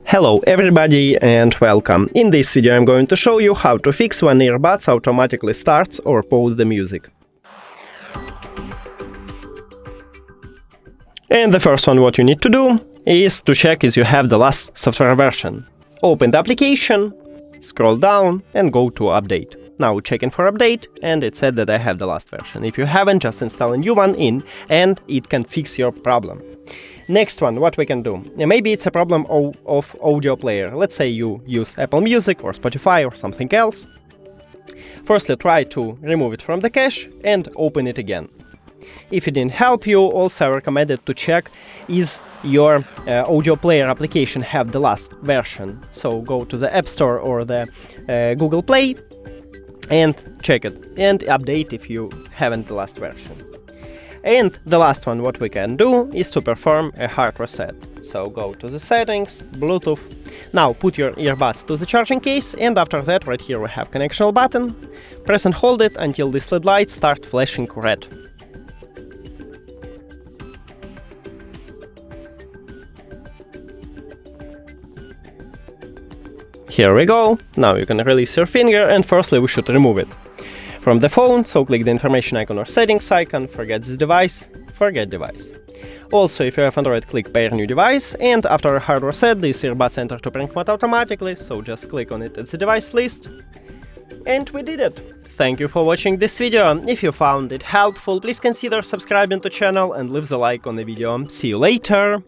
Hello everybody and welcome. In this video I'm going to show you how to fix when earbuds automatically starts or pause the music. And the first one what you need to do is to check if you have the last software version. Open the application, scroll down and go to update. Now checking for update and it said that I have the last version. If you haven't, just install a new one in and it can fix your problem. Next one, what we can do. Maybe it's a problem of audio player. Let's say you use Apple Music or Spotify or something else. Firstly, try to remove it from the cache and open it again. If it didn't help you, also I recommended to check is your audio player application have the last version. So go to the App Store or the Google Play and check it and update if you haven't the last version. And the last one what we can do is to perform a hard reset. So go to the settings, Bluetooth. Now put your earbuds to the charging case and after that right here we have connection button. Press and hold it until this LED light starts flashing red. Here we go. Now you can release your finger and firstly we should remove it from the phone, so click the information icon or settings icon, forget this device, forget device. Also, if you have Android, click pair new device, and after a hard reset, these earbuds enter to prank mode automatically, so just click on it at the device list. And we did it! Thank you for watching this video. If you found it helpful, please consider subscribing to the channel and leave the like on the video. See you later!